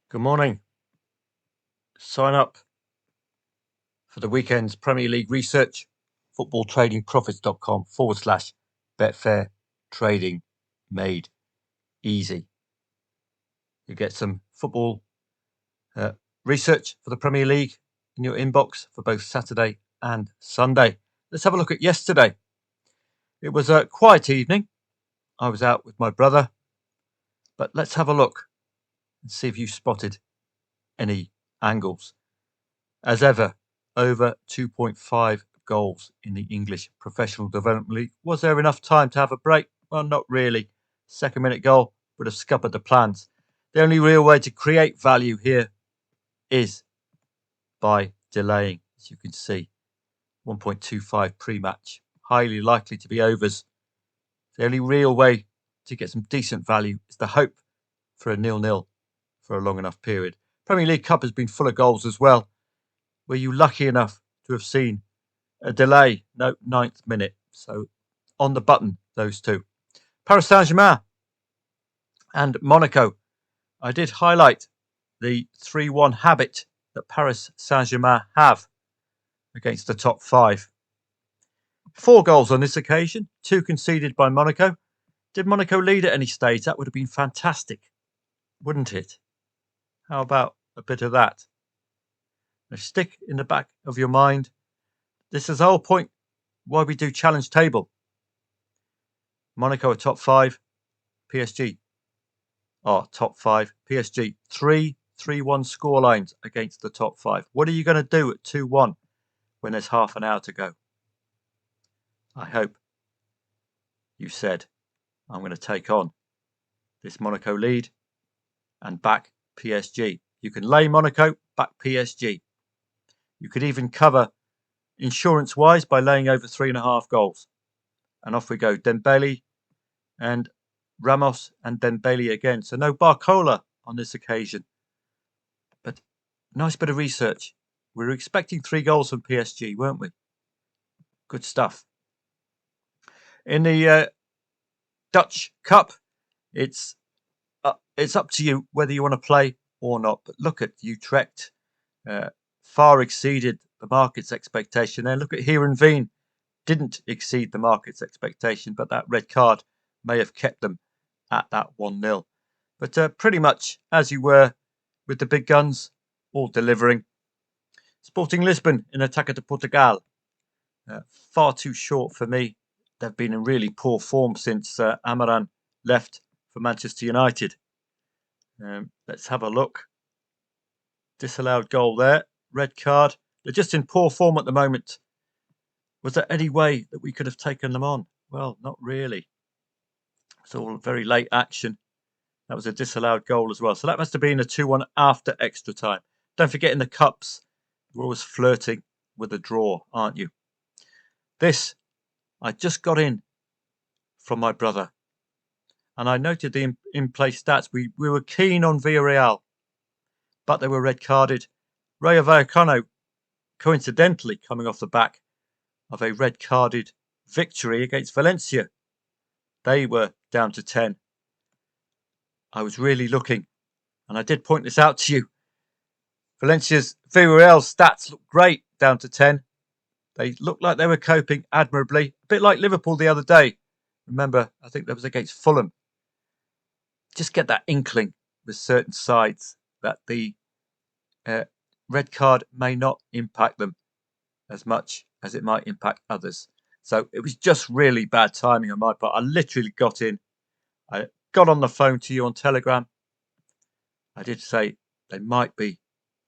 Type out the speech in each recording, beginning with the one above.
Good morning. Sign up for the weekend's Premier League research, footballtradingprofits.com/Betfair trading made easy. You get some football research for the Premier League in your inbox for both Saturday and Sunday. Let's have a look at yesterday. It was a quiet evening. I was out with my brother, but let's have a look and see if you spotted any angles. As ever, over 2.5 goals in the English Professional Development League. Was there enough time to have a break? Well, not really. Second minute goal would have scuppered the plans. The only real way to create value here is by delaying, as you can see. 1.25 pre-match. Highly likely to be overs. The only real way to get some decent value is to hope for a 0-0 for a long enough period. Premier League Cup has been full of goals as well. Were you lucky enough to have seen a delay? No, 9th minute. So on the button, those two. Paris Saint-Germain and Monaco. I did highlight the 3-1 habit that Paris Saint-Germain have against the top five. 4 goals on this occasion, 2 conceded by Monaco. Did Monaco lead at any stage? That would have been fantastic, wouldn't it? How about a bit of that? Now stick in the back of your mind. This is the whole point why we do challenge table. Monaco are top 5, PSG are top 5. PSG 3-1 scorelines against the top 5. What are you going to do at 2-1 when there's half an hour to go? I hope you said, I'm going to take on this Monaco lead and back PSG. You can lay Monaco, back PSG. You could even cover insurance-wise by laying over 3.5 goals. And off we go. Dembele and Ramos and Dembele again. So no Barcola on this occasion. But nice bit of research. We were expecting 3 goals from PSG, weren't we? Good stuff. In the Dutch Cup, it's up to you whether you want to play or not. But look at Utrecht. Far exceeded the market's expectation there. Look at Heerenveen. Didn't exceed the market's expectation, but that red card may have kept them at that 1-0. But pretty much as you were with the big guns, all delivering. Sporting Lisbon in Ataca de Portugal. Far too short for me. They've been in really poor form since Amaran left for Manchester United. Let's have a look. Disallowed goal there. Red card. They're just in poor form at the moment. Was there any way that we could have taken them on? Well, not really. It's all very late action. That was a disallowed goal as well. So that must have been a 2-1 after extra time. Don't forget in the cups, you're always flirting with a draw, aren't you? This, I just got in from my brother. And I noted the in-play stats. We were keen on Villareal, but they were red carded. Rayo Vallecano, coincidentally, coming off the back of a red carded victory against Valencia. They were down to 10. I was really looking, and I did point this out to you. Villareal's stats look great down to 10. They looked like they were coping admirably, a bit like Liverpool the other day. Remember, I think that was against Fulham. Just get that inkling with certain sides that the red card may not impact them as much as it might impact others. So it was just really bad timing on my part. I literally got in. I got on the phone to you on Telegram. I did say they might be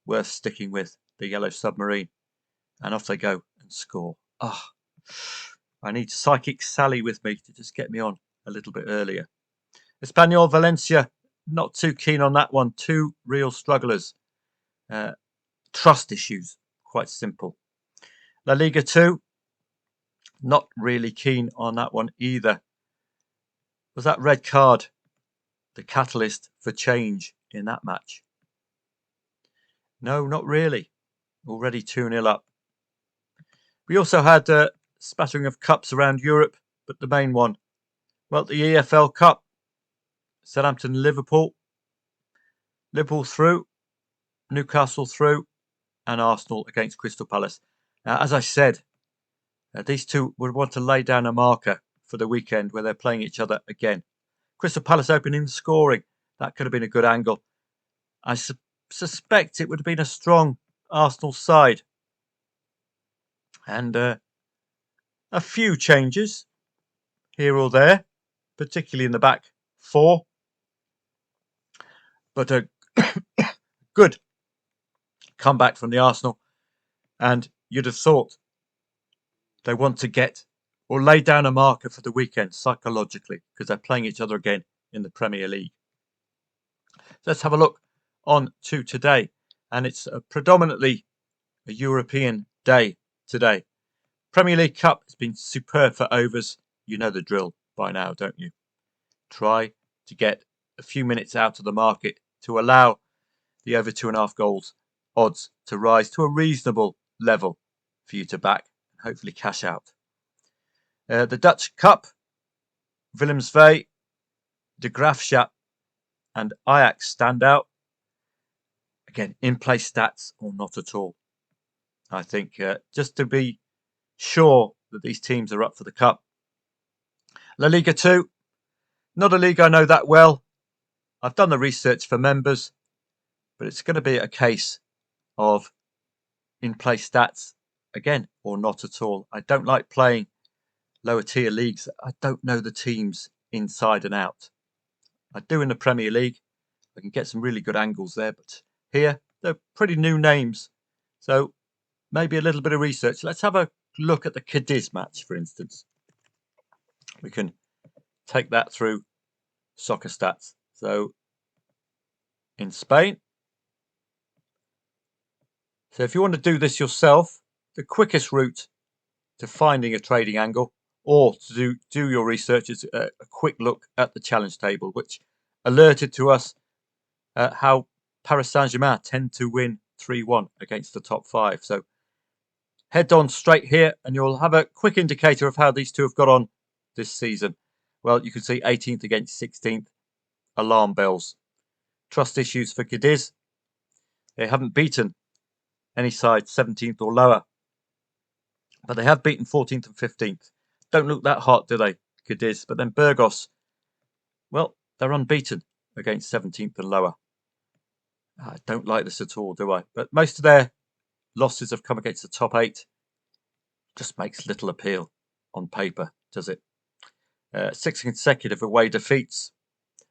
worth sticking with, the Yellow Submarine. And off they go and score. I need Psychic Sally with me to just get me on a little bit earlier. Espanyol Valencia, not too keen on that one. 2 real strugglers. Trust issues, quite simple. La Liga 2, not really keen on that one either. Was that red card the catalyst for change in that match? No, not really. Already 2-0 up. We also had a spattering of cups around Europe, but the main one, well, the EFL Cup. Southampton, Liverpool. Liverpool through. Newcastle through, and Arsenal against Crystal Palace. Now, as I said, these two would want to lay down a marker for the weekend where they're playing each other again. Crystal Palace opening the scoring. That could have been a good angle. I suspect it would have been a strong Arsenal side. And a few changes here or there, particularly in the back four. But a good comeback from the Arsenal. And you'd have thought they want to get or lay down a marker for the weekend psychologically because they're playing each other again in the Premier League. So let's have a look on to today. And it's predominantly a European day today. Premier League Cup has been superb for overs. You know the drill by now, don't you? Try to get a few minutes out of the market to allow the over 2.5 goals odds to rise to a reasonable level for you to back and hopefully cash out. The Dutch Cup, Willemsvee, De Graafschap and Ajax stand out. Again, in-play stats or not at all. I think just to be sure that these teams are up for the Cup. La Liga 2, not a league I know that well. I've done the research for members, but it's going to be a case of in-play stats again or not at all. I don't like playing lower tier leagues. I don't know the teams inside and out. I do in the Premier League. I can get some really good angles there, but here they're pretty new names. So maybe a little bit of research. Let's have a look at the Cadiz match, for instance. We can take that through soccer stats. So in Spain. So if you want to do this yourself, the quickest route to finding a trading angle or to do your research is a quick look at the challenge table, which alerted to us how Paris Saint-Germain tend to win 3-1 against the top five. So head on straight here and you'll have a quick indicator of how these two have got on this season. Well, you can see 18th against 16th. Alarm bells. Trust issues for Cadiz. They haven't beaten any side 17th or lower. But they have beaten 14th and 15th. Don't look that hot, do they, Cadiz? But then Burgos, well, they're unbeaten against 17th and lower. I don't like this at all, do I? But most of their losses have come against the top 8. Just makes little appeal on paper, does it? 6 consecutive away defeats.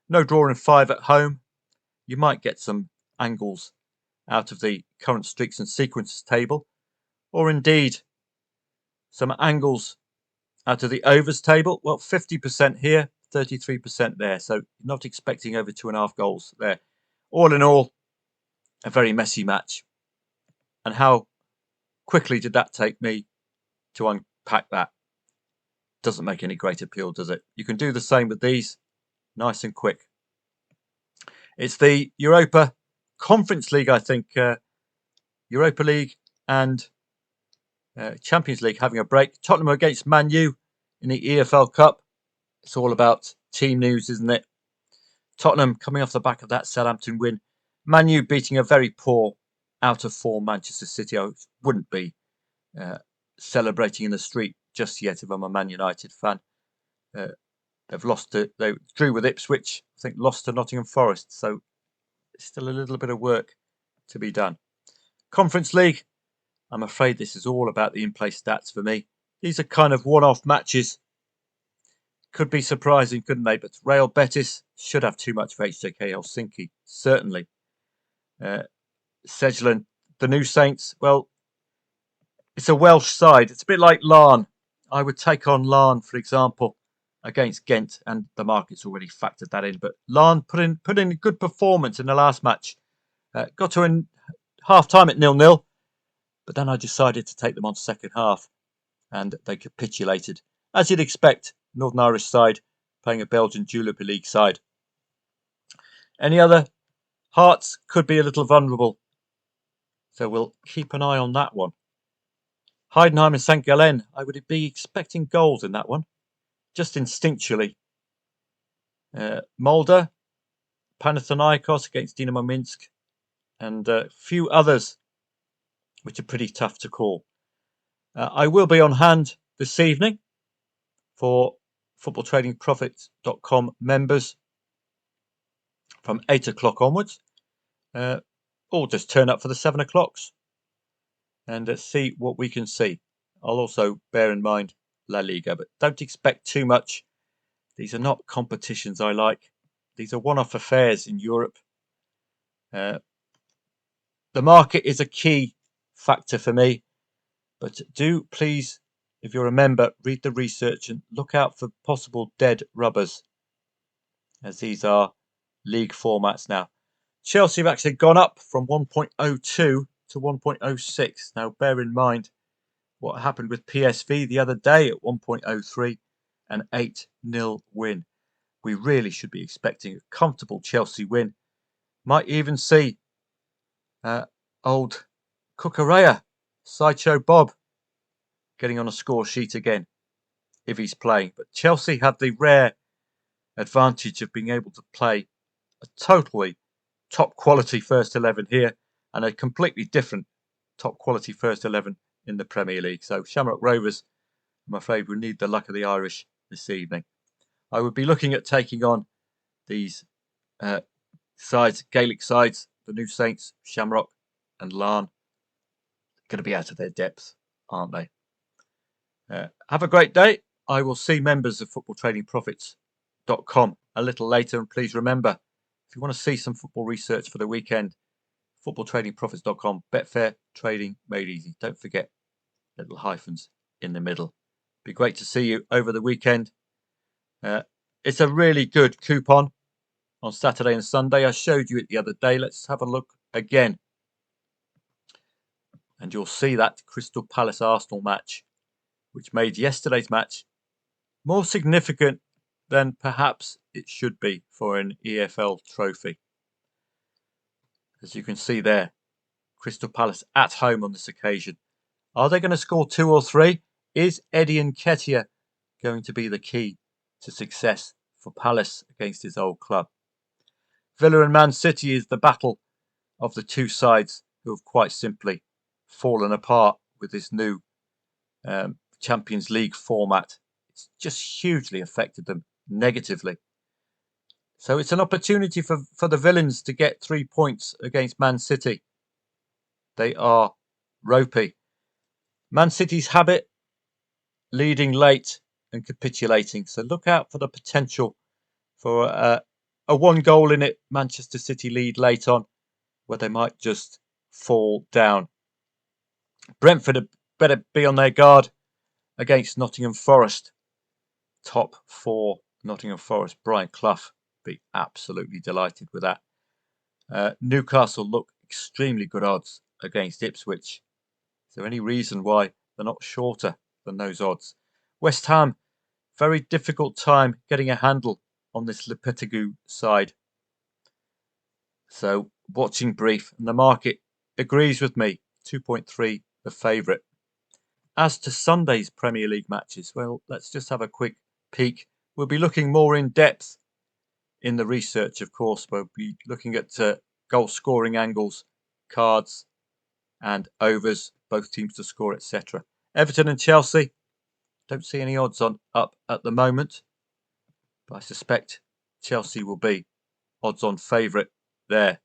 No draw in 5 at home. You might get some angles out of the current streaks and sequences table, or indeed some angles out of the overs table. Well, 50% here, 33% there. So not expecting over 2.5 goals there. All in all, a very messy match. And how quickly did that take me to unpack that? Doesn't make any great appeal, does it? You can do the same with these. Nice and quick. It's the Europa Conference League, I think. Europa League and Champions League having a break. Tottenham against Man U in the EFL Cup. It's all about team news, isn't it? Tottenham coming off the back of that Southampton win. Man U beating a very poor, out of form Manchester City. I wouldn't be celebrating in the street just yet if I'm a Man United fan. They've lost they drew with Ipswich. I think lost to Nottingham Forest. So still a little bit of work to be done. Conference League. I'm afraid this is all about the in-play stats for me. These are kind of one-off matches. Could be surprising, couldn't they? But Real Betis should have too much for HJK Helsinki, certainly. Sejland, the new Saints, well, it's a Welsh side. It's a bit like Larne. I would take on Larne, for example, against Ghent, and the market's already factored that in. But Larne put in a good performance in the last match. Got to half-time at 0-0. But then I decided to take them on second half and they capitulated. As you'd expect, Northern Irish side playing a Belgian Jupiler League side. Any other? Hearts could be a little vulnerable. So we'll keep an eye on that one. Heidenheim and St. Gallen. I would be expecting goals in that one. Just instinctually. Mulder, Panathinaikos against Dinamo Minsk. and a few others which are pretty tough to call. I will be on hand this evening for footballtradingprofits.com members from 8 o'clock onwards, or just turn up for the 7 o'clocks and see what we can see. I'll also bear in mind La Liga, but don't expect too much. These are not competitions I like. These are one-off affairs in Europe. The market is a key factor for me, but do please, if you're a member, read the research and look out for possible dead rubbers, as these are league formats now. Chelsea have actually gone up from 1.02 to 1.06. Now, bear in mind what happened with PSV the other day at 1.03, an 8-0 win. We really should be expecting a comfortable Chelsea win. Might even see old Cucurella, Sideshow Bob, getting on a score sheet again if he's playing. But Chelsea have the rare advantage of being able to play a totally top quality first 11 here and a completely different top quality first 11 in the Premier League. So Shamrock Rovers, I'm afraid, will need the luck of the Irish this evening. I would be looking at taking on these sides, Gaelic sides, the New Saints, Shamrock and Larne. Going to be out of their depth, aren't they? Have a great day. I will see members of footballtradingprofits.com a little later. And please remember, if you want to see some football research for the weekend, footballtradingprofits.com, Betfair, trading made easy. Don't forget little hyphens in the middle. Be great to see you over the weekend. It's a really good coupon on Saturday and Sunday. I showed you it the other day. Let's have a look again. And you'll see that Crystal Palace Arsenal match, which made yesterday's match more significant than perhaps it should be for an EFL trophy. As you can see there, Crystal Palace at home on this occasion. Are they going to score 2 or 3? Is Eddie Nketiah going to be the key to success for Palace against his old club? Villa and Man City is the battle of the two sides who have quite simply fallen apart with this new Champions League format. It's just hugely affected them negatively. So it's an opportunity for the villains to get 3 points against Man City. They are ropey. Man City's habit, leading late and capitulating. So look out for the potential for a 1-goal in it Manchester City lead late on, where they might just fall down. Brentford better be on their guard against Nottingham Forest. Top 4 Nottingham Forest. Brian Clough be absolutely delighted with that. Newcastle look extremely good odds against Ipswich. Is there any reason why they're not shorter than those odds? West Ham, very difficult time getting a handle on this Lopetegui side. So watching brief, and the market agrees with me. 2.3 the favourite. As to Sunday's Premier League matches, well, let's just have a quick peek. We'll be looking more in depth in the research, of course. We'll be looking at goal scoring angles, cards and overs, both teams to score, etc. Everton and Chelsea, don't see any odds on up at the moment, but I suspect Chelsea will be odds on favourite there.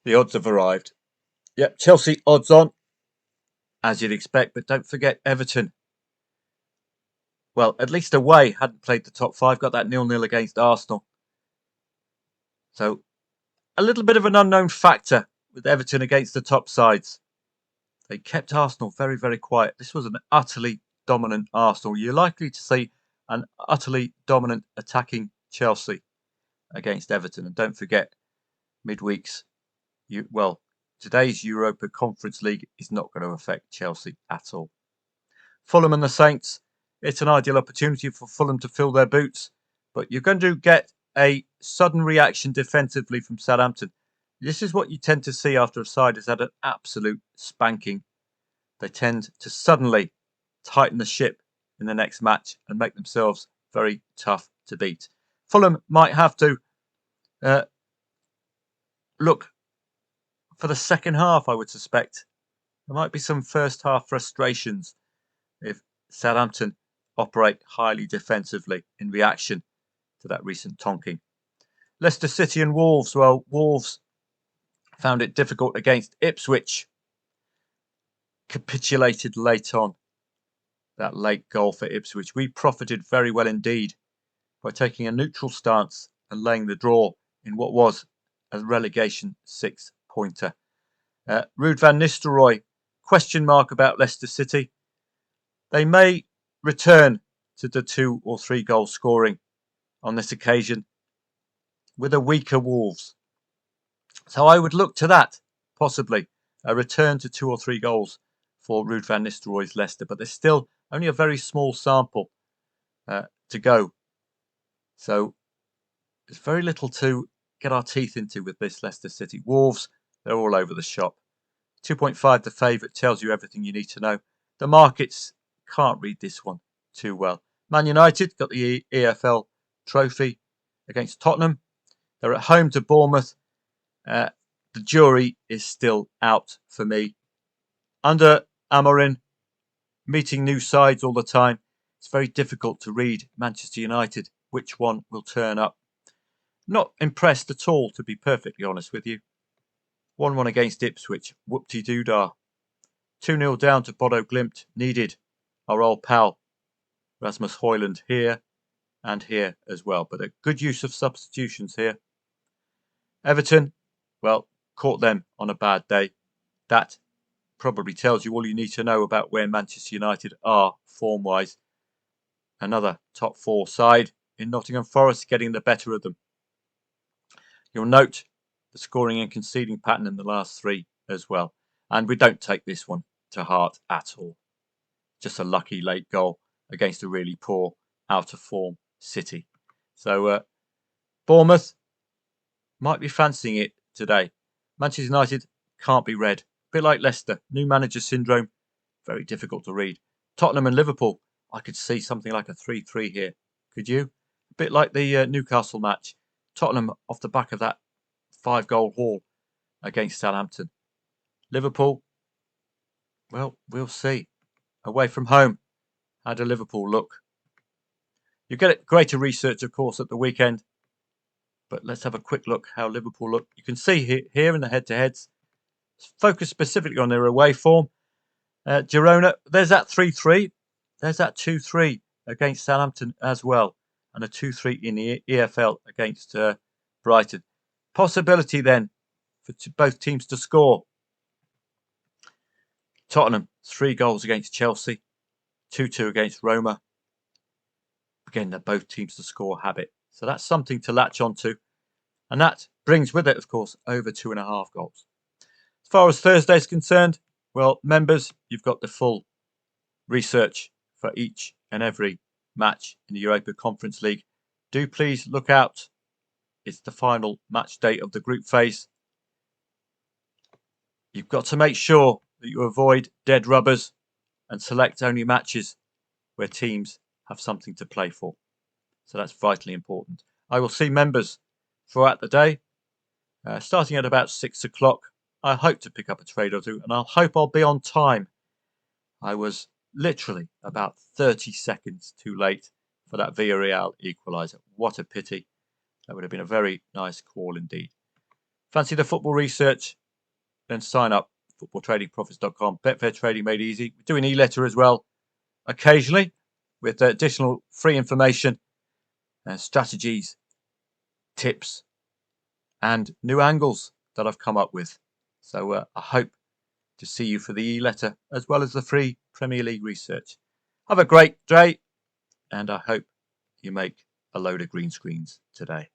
The odds have arrived. Yep, Chelsea odds on, as you'd expect, but don't forget Everton. Well, at least away, hadn't played the top 5, got that 0-0 against Arsenal. So a little bit of an unknown factor with Everton against the top sides. They kept Arsenal very, very quiet. This was an utterly dominant Arsenal. You're likely to see an utterly dominant attacking Chelsea against Everton. And don't forget, midweeks, today's Europa Conference League is not going to affect Chelsea at all. Fulham and the Saints, it's an ideal opportunity for Fulham to fill their boots, but you're going to get a sudden reaction defensively from Southampton. This is what you tend to see after a side has had an absolute spanking. They tend to suddenly tighten the ship in the next match and make themselves very tough to beat. Fulham might have to look for the second half, I would suspect. There might be some first half frustrations if Southampton operate highly defensively in reaction to that recent tonking. Leicester City and Wolves. Well, Wolves found it difficult against Ipswich. Capitulated late on. That late goal for Ipswich. We profited very well indeed by taking a neutral stance and laying the draw in what was a relegation 6-pointer. Ruud van Nistelrooy, question mark about Leicester City. They may return to the 2 or 3 goal scoring on this occasion with a weaker Wolves. So I would look to that, possibly, a return to 2 or 3 goals for Ruud van Nistelrooy's Leicester, but there's still only a very small sample to go. So there's very little to get our teeth into with this Leicester City. Wolves, they're all over the shop. 2.5 the favourite tells you everything you need to know. The markets can't read this one too well. Man United got the EFL trophy against Tottenham. They're at home to Bournemouth. The jury is still out for me. Under Amorim, meeting new sides all the time, it's very difficult to read Manchester United, which one will turn up. Not impressed at all, to be perfectly honest with you. 1-1 against Ipswich, whoop-de-doo-dah. 2-0 down to Bodo Glimt, needed our old pal Rasmus Højlund here and here as well. But a good use of substitutions here. Everton, well, caught them on a bad day. That probably tells you all you need to know about where Manchester United are form-wise. Another top 4 side in Nottingham Forest getting the better of them. You'll note the scoring and conceding pattern in the last 3 as well. And we don't take this one to heart at all. Just a lucky late goal against a really poor, out-of-form City. So Bournemouth might be fancying it today. Manchester United can't be read. A bit like Leicester, new manager syndrome, very difficult to read. Tottenham and Liverpool, I could see something like a 3-3 here. Could you? A bit like the Newcastle match. Tottenham off the back of that 5-goal haul against Southampton. Liverpool, well, we'll see. Away from home, how do Liverpool look? You get greater research, of course, at the weekend. But let's have a quick look how Liverpool look. You can see here in the head-to-heads, focus specifically on their away form. Girona, there's that 3-3. There's that 2-3 against Southampton as well. And a 2-3 in the EFL against Brighton. Possibility then for both teams to score. Tottenham, 3 goals against Chelsea. 2-2 against Roma. Again, they're both teams to score habit. So that's something to latch onto. And that brings with it, of course, over 2.5 goals. As far as Thursday is concerned, well, members, you've got the full research for each and every match in the Europa Conference League. Do please look out. It's the final match day of the group phase. You've got to make sure that you avoid dead rubbers and select only matches where teams have something to play for. So that's vitally important. I will see members throughout the day, starting at about 6 o'clock. I hope to pick up a trade or two, and I hope I'll be on time. I was literally about 30 seconds too late for that Villareal equaliser. What a pity. That would have been a very nice call indeed. Fancy the football research? Then sign up, footballtradingprofits.com. Betfair Trading Made Easy. We do an e-letter as well, occasionally, with additional free information, strategies, tips, and new angles that I've come up with. So I hope to see you for the e-letter as well as the free Premier League research. Have a great day, and I hope you make a load of green screens today.